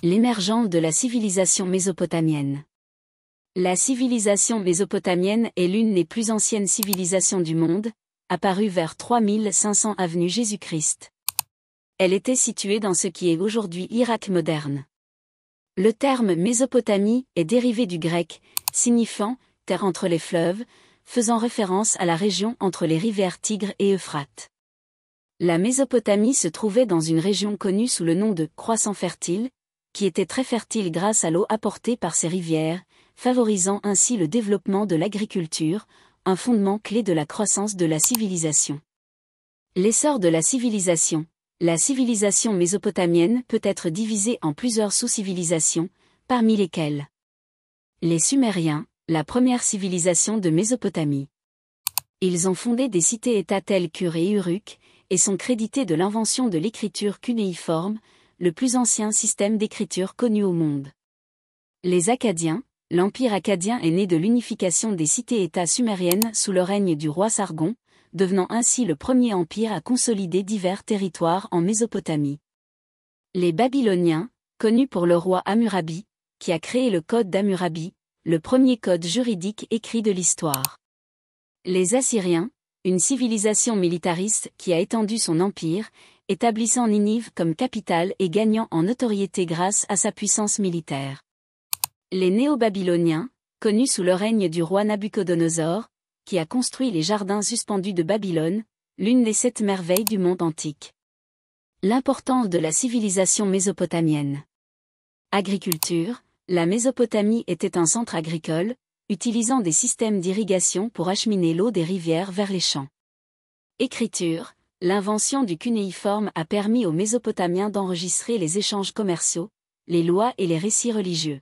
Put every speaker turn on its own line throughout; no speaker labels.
L'émergence de la civilisation mésopotamienne. La civilisation mésopotamienne est l'une des plus anciennes civilisations du monde, apparue vers 3500 avenue Jésus-Christ. Elle était située dans ce qui est aujourd'hui Irak moderne. Le terme Mésopotamie est dérivé du grec, signifiant « terre entre les fleuves », faisant référence à la région entre les rivières Tigre et Euphrate. La Mésopotamie se trouvait dans une région connue sous le nom de « croissant fertile », qui était très fertile grâce à l'eau apportée par ces rivières, favorisant ainsi le développement de l'agriculture, un fondement clé de la croissance de la civilisation. L'essor de la civilisation. La civilisation mésopotamienne peut être divisée en plusieurs sous-civilisations, parmi lesquelles les Sumériens, la première civilisation de Mésopotamie. Ils ont fondé des cités-États telles qu'Ur et Uruk, et sont crédités de l'invention de l'écriture cunéiforme, le plus ancien système d'écriture connu au monde. Les Akkadiens. L'Empire akkadien est né de l'unification des cités-États sumériennes sous le règne du roi Sargon, devenant ainsi le premier empire à consolider divers territoires en Mésopotamie. Les Babyloniens, connus pour le roi Hammurabi, qui a créé le Code d'Hammurabi, le premier code juridique écrit de l'histoire. Les Assyriens, une civilisation militariste qui a étendu son empire, établissant Ninive comme capitale et gagnant en notoriété grâce à sa puissance militaire. Les Néo-Babyloniens, connus sous le règne du roi Nabuchodonosor, qui a construit les jardins suspendus de Babylone, l'une des 7 merveilles du monde antique. L'importance de la civilisation mésopotamienne. Agriculture. La Mésopotamie était un centre agricole, utilisant des systèmes d'irrigation pour acheminer l'eau des rivières vers les champs. Écriture. L'invention du cunéiforme a permis aux Mésopotamiens d'enregistrer les échanges commerciaux, les lois et les récits religieux.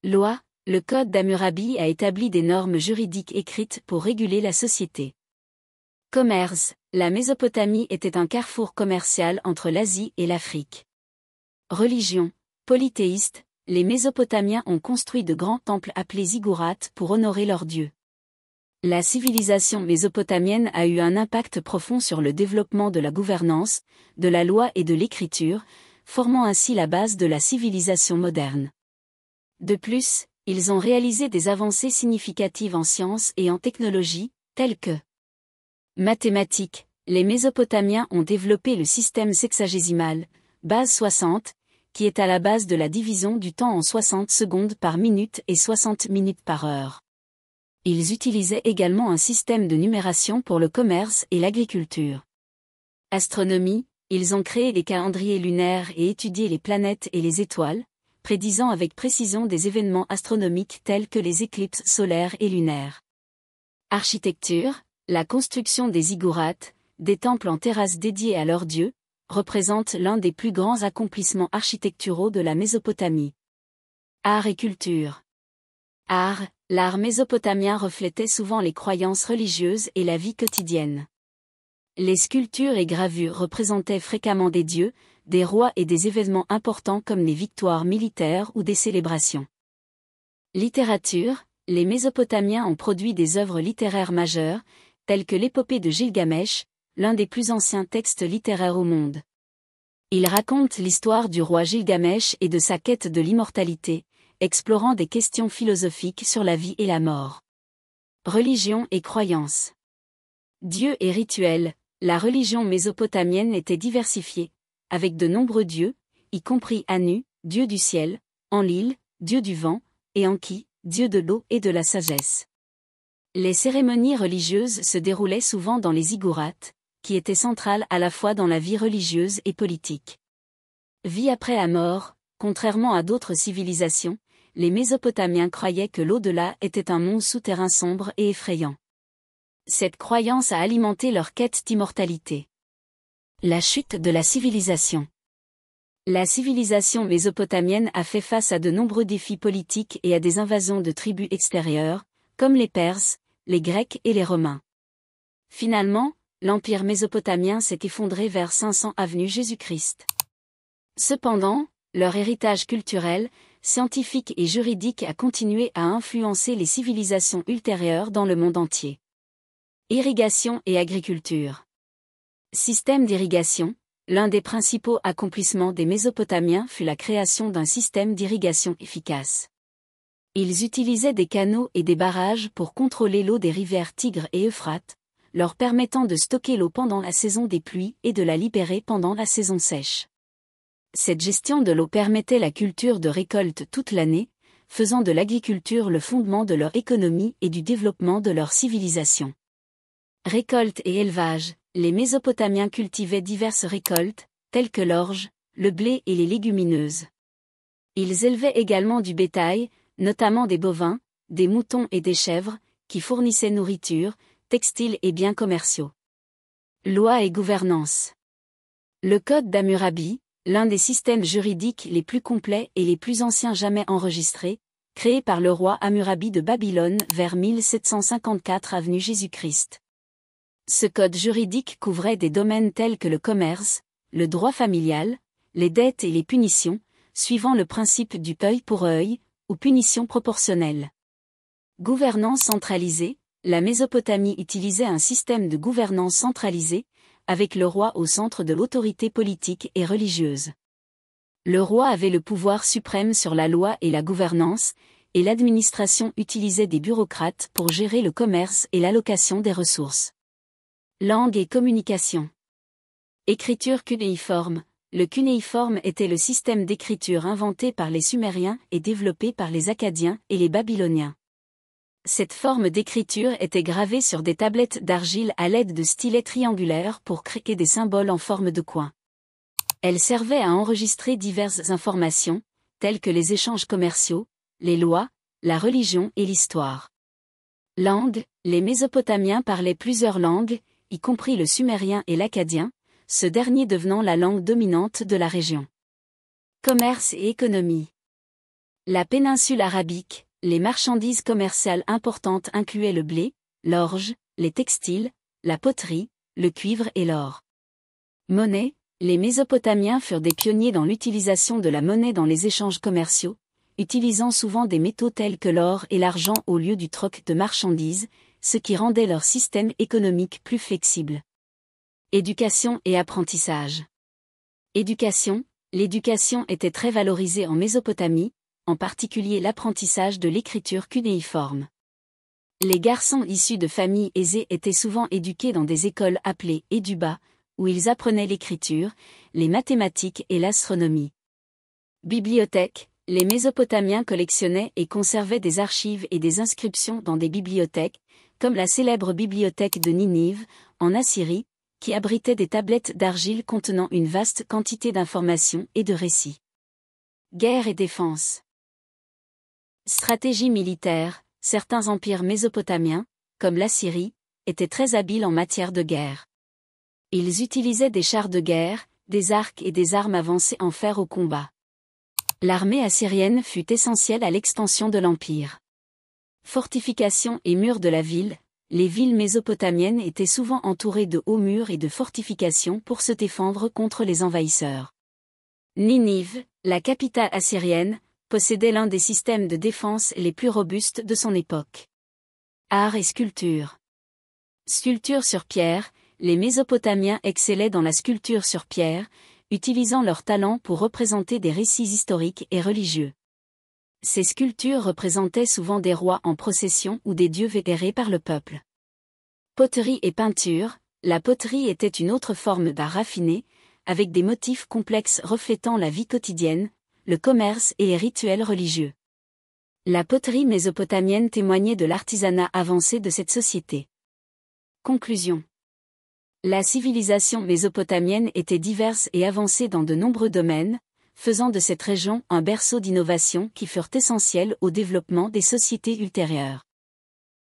Loi. Le Code d'Hammurabi a établi des normes juridiques écrites pour réguler la société. Commerce. La Mésopotamie était un carrefour commercial entre l'Asie et l'Afrique. Religion. Polythéiste. Les Mésopotamiens ont construit de grands temples appelés ziggourats pour honorer leurs dieux. La civilisation mésopotamienne a eu un impact profond sur le développement de la gouvernance, de la loi et de l'écriture, formant ainsi la base de la civilisation moderne. De plus, ils ont réalisé des avancées significatives en sciences et en technologie, telles que mathématiques. Les Mésopotamiens ont développé le système sexagésimal, base 60, qui est à la base de la division du temps en 60 secondes par minute et 60 minutes par heure. Ils utilisaient également un système de numération pour le commerce et l'agriculture. Astronomie. Ils ont créé les calendriers lunaires et étudié les planètes et les étoiles, prédisant avec précision des événements astronomiques tels que les éclipses solaires et lunaires. Architecture. La construction des ziggourats, des temples en terrasse dédiés à leurs dieux, représente l'un des plus grands accomplissements architecturaux de la Mésopotamie. Art et culture. Art. L'art mésopotamien reflétait souvent les croyances religieuses et la vie quotidienne. Les sculptures et gravures représentaient fréquemment des dieux, des rois et des événements importants comme les victoires militaires ou des célébrations. Littérature. Les Mésopotamiens ont produit des œuvres littéraires majeures, telles que l'épopée de Gilgamesh, l'un des plus anciens textes littéraires au monde. Il raconte l'histoire du roi Gilgamesh et de sa quête de l'immortalité, explorant des questions philosophiques sur la vie et la mort. Religion et croyances. Dieux et rituels. La religion mésopotamienne était diversifiée, avec de nombreux dieux, y compris Anu, dieu du ciel, Enlil, dieu du vent, et Enki, dieu de l'eau et de la sagesse. Les cérémonies religieuses se déroulaient souvent dans les ziggourats, qui étaient centrales à la fois dans la vie religieuse et politique. Vie après la mort. Contrairement à d'autres civilisations, les Mésopotamiens croyaient que l'au-delà était un monde souterrain sombre et effrayant. Cette croyance a alimenté leur quête d'immortalité. La chute de la civilisation. La civilisation mésopotamienne a fait face à de nombreux défis politiques et à des invasions de tribus extérieures, comme les Perses, les Grecs et les Romains. Finalement, l'empire mésopotamien s'est effondré vers 500 avenue Jésus-Christ. Cependant, leur héritage culturel, scientifique et juridique a continué à influencer les civilisations ultérieures dans le monde entier. Irrigation et agriculture. Système d'irrigation. l'un des principaux accomplissements des Mésopotamiens fut la création d'un système d'irrigation efficace. Ils utilisaient des canaux et des barrages pour contrôler l'eau des rivières Tigre et Euphrate, leur permettant de stocker l'eau pendant la saison des pluies et de la libérer pendant la saison sèche. Cette gestion de l'eau permettait la culture de récoltes toute l'année, faisant de l'agriculture le fondement de leur économie et du développement de leur civilisation. Récolte et élevage. Les Mésopotamiens cultivaient diverses récoltes, telles que l'orge, le blé et les légumineuses. Ils élevaient également du bétail, notamment des bovins, des moutons et des chèvres, qui fournissaient nourriture, textiles et biens commerciaux. Loi et gouvernance. Le Code d'Hammurabi, l'un des systèmes juridiques les plus complets et les plus anciens jamais enregistrés, créé par le roi Hammurabi de Babylone vers 1754 avenue Jésus-Christ. Ce code juridique couvrait des domaines tels que le commerce, le droit familial, les dettes et les punitions, suivant le principe du œil pour œil, ou punition proportionnelle. Gouvernance centralisée. La Mésopotamie utilisait un système de gouvernance centralisée, avec le roi au centre de l'autorité politique et religieuse. Le roi avait le pouvoir suprême sur la loi et la gouvernance, et l'administration utilisait des bureaucrates pour gérer le commerce et l'allocation des ressources. Langue et communication. Écriture cunéiforme. Le cunéiforme était le système d'écriture inventé par les Sumériens et développé par les Akkadiens et les Babyloniens. Cette forme d'écriture était gravée sur des tablettes d'argile à l'aide de stylets triangulaires pour créer des symboles en forme de coin. Elle servait à enregistrer diverses informations, telles que les échanges commerciaux, les lois, la religion et l'histoire. Langue. Les Mésopotamiens parlaient plusieurs langues, y compris le sumérien et l'akkadien, ce dernier devenant la langue dominante de la région. Commerce et économie. La péninsule arabique, les marchandises commerciales importantes incluaient le blé, l'orge, les textiles, la poterie, le cuivre et l'or. Monnaie. Les Mésopotamiens furent des pionniers dans l'utilisation de la monnaie dans les échanges commerciaux, utilisant souvent des métaux tels que l'or et l'argent au lieu du troc de marchandises, ce qui rendait leur système économique plus flexible. Éducation et apprentissage. Éducation. L'éducation était très valorisée en Mésopotamie, en particulier l'apprentissage de l'écriture cunéiforme. Les garçons issus de familles aisées étaient souvent éduqués dans des écoles appelées éduba, où ils apprenaient l'écriture, les mathématiques et l'astronomie. Bibliothèque. Les Mésopotamiens collectionnaient et conservaient des archives et des inscriptions dans des bibliothèques, comme la célèbre bibliothèque de Ninive, en Assyrie, qui abritait des tablettes d'argile contenant une vaste quantité d'informations et de récits. Guerre et défense. Stratégie militaire. Certains empires mésopotamiens, comme l'Assyrie, étaient très habiles en matière de guerre. Ils utilisaient des chars de guerre, des arcs et des armes avancées en fer au combat. L'armée assyrienne fut essentielle à l'extension de l'empire. Fortifications et murs de la ville. Les villes mésopotamiennes étaient souvent entourées de hauts murs et de fortifications pour se défendre contre les envahisseurs. Ninive, la capitale assyrienne, possédait l'un des systèmes de défense les plus robustes de son époque. Art et sculpture. Sculpture sur pierre. Les Mésopotamiens excellaient dans la sculpture sur pierre, utilisant leur talent pour représenter des récits historiques et religieux. Ces sculptures représentaient souvent des rois en procession ou des dieux vénérés par le peuple. Poterie et peinture. La poterie était une autre forme d'art raffiné, avec des motifs complexes reflétant la vie quotidienne, le commerce et les rituels religieux. La poterie mésopotamienne témoignait de l'artisanat avancé de cette société. Conclusion. La civilisation mésopotamienne était diverse et avancée dans de nombreux domaines, faisant de cette région un berceau d'innovations qui furent essentielles au développement des sociétés ultérieures.